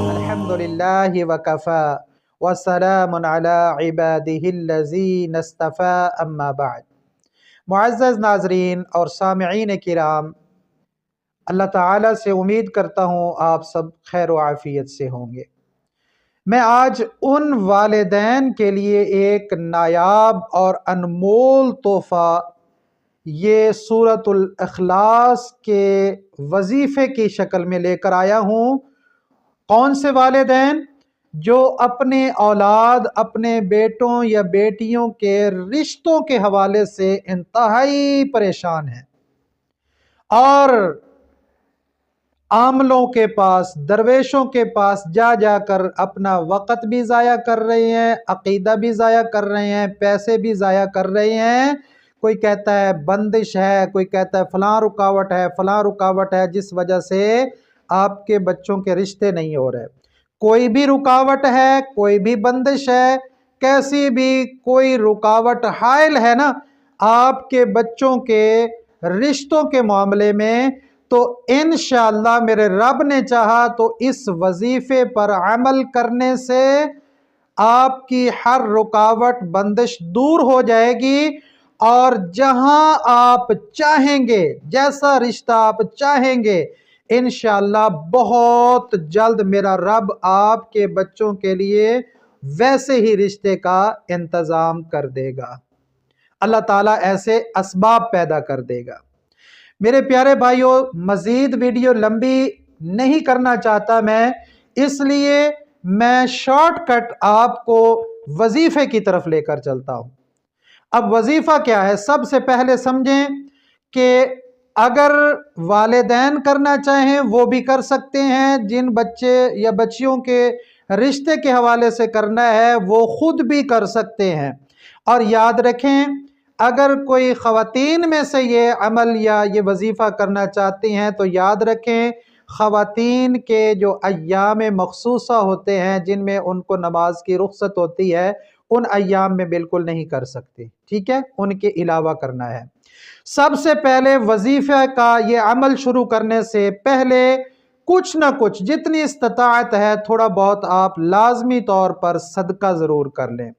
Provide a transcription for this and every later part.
الحمدللہ وکفا وسلام علی عبادہ الذین اصطفی اما بعد۔ معزز ناظرین اور سامعین کرام، اللہ تعالیٰ سے امید کرتا ہوں آپ سب خیر و عافیت سے ہوں گے۔ میں آج ان والدین کے لیے ایک نایاب اور انمول تحفہ یہ سورۃ الاخلاص کے وظیفے کی شکل میں لے کر آیا ہوں۔ کون سے والدین؟ جو اپنے اولاد، اپنے بیٹوں یا بیٹیوں کے رشتوں کے حوالے سے انتہائی پریشان ہیں اور عاملوں کے پاس، درویشوں کے پاس جا جا کر اپنا وقت بھی ضائع کر رہے ہیں، عقیدہ بھی ضائع کر رہے ہیں، پیسے بھی ضائع کر رہے ہیں۔ کوئی کہتا ہے بندش ہے، کوئی کہتا ہے فلاں رکاوٹ ہے جس وجہ سے آپ کے بچوں کے رشتے نہیں ہو رہے۔ کوئی بھی رکاوٹ ہے، کوئی بھی بندش ہے، کیسی بھی کوئی رکاوٹ حائل ہے نا آپ کے بچوں کے رشتوں کے معاملے میں، تو انشاءاللہ میرے رب نے چاہا تو اس وظیفے پر عمل کرنے سے آپ کی ہر رکاوٹ بندش دور ہو جائے گی، اور جہاں آپ چاہیں گے، جیسا رشتہ آپ چاہیں گے، انشاءاللہ بہت جلد میرا رب آپ کے بچوں کے لیے ویسے ہی رشتے کا انتظام کر دے گا۔ اللہ تعالیٰ ایسے اسباب پیدا کر دے گا۔ میرے پیارے بھائیوں، مزید ویڈیو لمبی نہیں کرنا چاہتا میں، اس لیے میں شارٹ کٹ آپ کو وظیفے کی طرف لے کر چلتا ہوں۔ اب وظیفہ کیا ہے؟ سب سے پہلے سمجھیں کہ اگر والدین کرنا چاہیں وہ بھی کر سکتے ہیں، جن بچے یا بچیوں کے رشتے کے حوالے سے کرنا ہے وہ خود بھی کر سکتے ہیں۔ اور یاد رکھیں، اگر کوئی خواتین میں سے یہ عمل یا یہ وظیفہ کرنا چاہتی ہیں تو یاد رکھیں خواتین کے جو ایام مخصوصہ ہوتے ہیں جن میں ان کو نماز کی رخصت ہوتی ہے، ان ایام میں بالکل نہیں کر سکتی، ٹھیک ہے؟ ان کے علاوہ کرنا ہے۔ سب سے پہلے وظیفہ کا یہ عمل شروع کرنے سے پہلے کچھ نہ کچھ جتنی استطاعت ہے تھوڑا بہت آپ لازمی طور پر صدقہ ضرور کر لیں،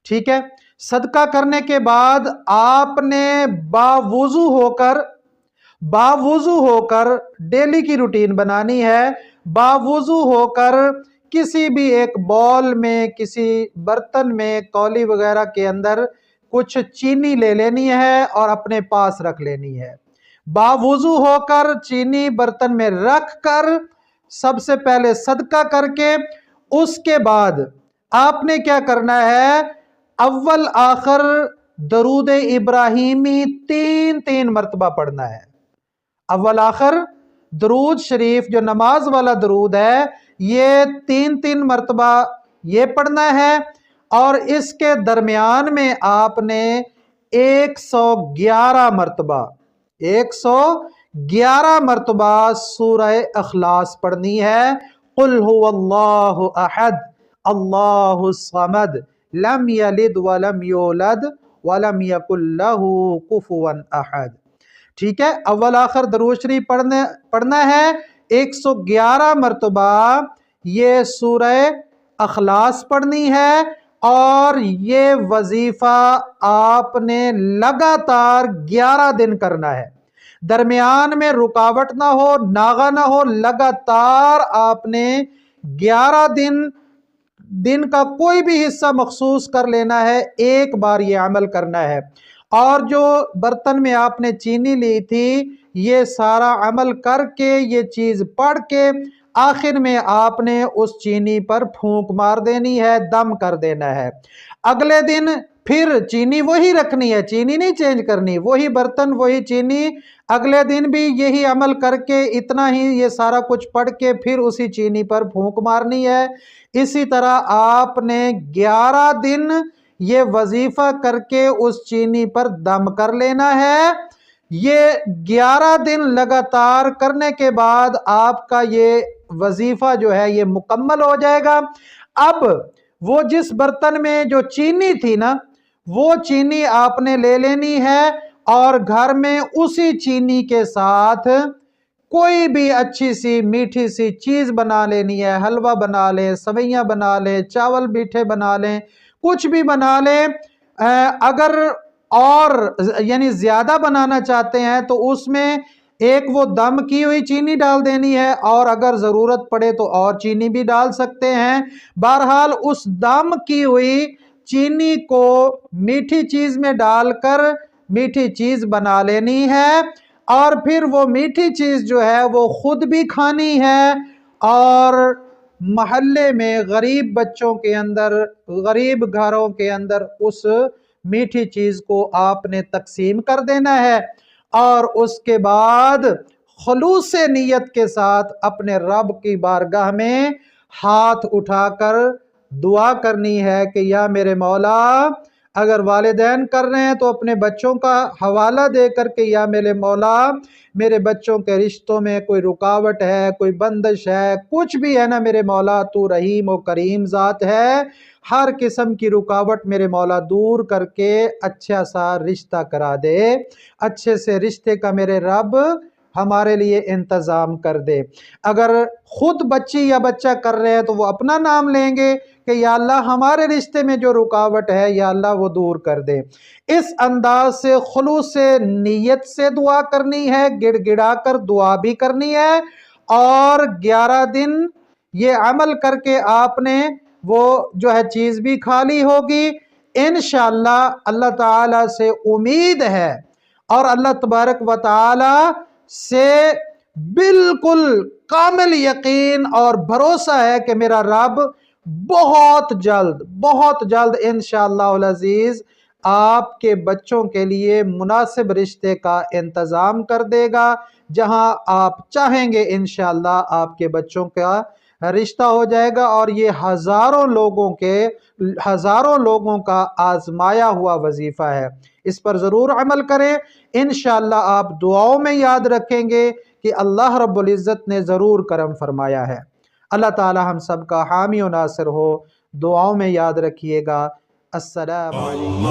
ٹھیک ہے؟ صدقہ کرنے کے بعد آپ نے باوضو ہو کر ڈیلی کی روٹین بنانی ہے۔ باوضو ہو کر کسی بھی ایک بول میں، کسی برتن میں، کولی وغیرہ کے اندر کچھ چینی لے لینی ہے اور اپنے پاس رکھ لینی ہے۔ باوضو ہو کر چینی برتن میں رکھ کر سب سے پہلے صدقہ کر کے اس کے بعد آپ نے کیا کرنا ہے؟ اول آخر درود ابراہیمی 3 مرتبہ پڑھنا ہے۔ اول آخر درود شریف جو نماز والا درود ہے یہ 3 مرتبہ یہ پڑھنا ہے، اور اس کے درمیان میں آپ نے 111 مرتبہ سورہ اخلاص پڑھنی ہے۔ قل هو اللہ احد اللہ الصمد لم یلد ولم یولد ولم یکن لہ کفوا احد، ٹھیک ہے؟ اول آخر درود شریف پڑھنا ہے 111 مرتبہ، یہ سورہ اخلاص پڑھنی ہے، اور یہ وظیفہ آپ نے لگاتار 11 دن کرنا ہے۔ درمیان میں رکاوٹ نہ ہو، ناغہ نہ ہو، لگاتار آپ نے 11 دن کا کوئی بھی حصہ مخصوص کر لینا ہے، ایک بار یہ عمل کرنا ہے۔ اور جو برتن میں آپ نے چینی لی تھی یہ سارا عمل کر کے، یہ چیز پڑھ کے آخر میں آپ نے اس چینی پر پھونک مار دینی ہے، دم کر دینا ہے۔ اگلے دن پھر چینی وہی رکھنی ہے، چینی نہیں چینج کرنی، وہی برتن وہی چینی، اگلے دن بھی یہی عمل کر کے اتنا ہی یہ سارا کچھ پڑھ کے پھر اسی چینی پر پھونک مارنی ہے۔ اسی طرح آپ نے 11 دن یہ وظیفہ کر کے اس چینی پر دم کر لینا ہے۔ یہ 11 دن لگاتار کرنے کے بعد آپ کا یہ وظیفہ جو ہے یہ مکمل ہو جائے گا۔ اب وہ جس برتن میں جو چینی تھی نا، وہ چینی آپ نے لے لینی ہے اور گھر میں اسی چینی کے ساتھ کوئی بھی اچھی سی میٹھی سی چیز بنا لینی ہے، حلوہ بنا لیں، سویاں بنا لیں، چاول میٹھے بنا لیں، کچھ بھی بنا لیں۔ اگر اور یعنی زیادہ بنانا چاہتے ہیں تو اس میں ایک وہ دم کی ہوئی چینی ڈال دینی ہے، اور اگر ضرورت پڑے تو اور چینی بھی ڈال سکتے ہیں۔ بہرحال اس دم کی ہوئی چینی کو میٹھی چیز میں ڈال کر میٹھی چیز بنا لینی ہے، اور پھر وہ میٹھی چیز جو ہے وہ خود بھی کھانی ہے، اور محلے میں غریب بچوں کے اندر، غریب گھروں کے اندر اس میٹھی چیز کو آپ نے تقسیم کر دینا ہے، اور اس کے بعد خلوص نیت کے ساتھ اپنے رب کی بارگاہ میں ہاتھ اٹھا کر دعا کرنی ہے کہ یا میرے مولا، اگر والدین کر رہے ہیں تو اپنے بچوں کا حوالہ دے کر کے یا میرے مولا، میرے بچوں کے رشتوں میں کوئی رکاوٹ ہے، کوئی بندش ہے، کچھ بھی ہے نا میرے مولا، تو رحیم و کریم ذات ہے، ہر قسم کی رکاوٹ میرے مولا دور کر کے اچھا سا رشتہ کرا دے، اچھے سے رشتے کا میرے رب ہمارے لیے انتظام کر دے۔ اگر خود بچی یا بچہ کر رہے ہیں تو وہ اپنا نام لیں گے کہ یا اللہ ہمارے رشتے میں جو رکاوٹ ہے یا اللہ وہ دور کر دے۔ اس انداز سے خلوص نیت سے دعا کرنی ہے، گڑ گڑا کر دعا بھی کرنی ہے، اور 11 دن یہ عمل کر کے آپ نے وہ جو ہے چیز بھی کھا لی ہوگی۔ انشاءاللہ اللہ تعالی سے امید ہے اور اللہ تبارک و تعالی سے بالکل کامل یقین اور بھروسہ ہے کہ میرا رب بہت جلد انشاءاللہ العزیز آپ کے بچوں کے لیے مناسب رشتے کا انتظام کر دے گا۔ جہاں آپ چاہیں گے انشاءاللہ آپ کے بچوں کا رشتہ ہو جائے گا، اور یہ ہزاروں لوگوں کا آزمایا ہوا وظیفہ ہے۔ اس پر ضرور عمل کریں، انشاءاللہ آپ دعاؤں میں یاد رکھیں گے کہ اللہ رب العزت نے ضرور کرم فرمایا ہے۔ اللہ تعالی ہم سب کا حامی و ناصر ہو، دعاؤں میں یاد رکھیے گا۔ السلام علیکم۔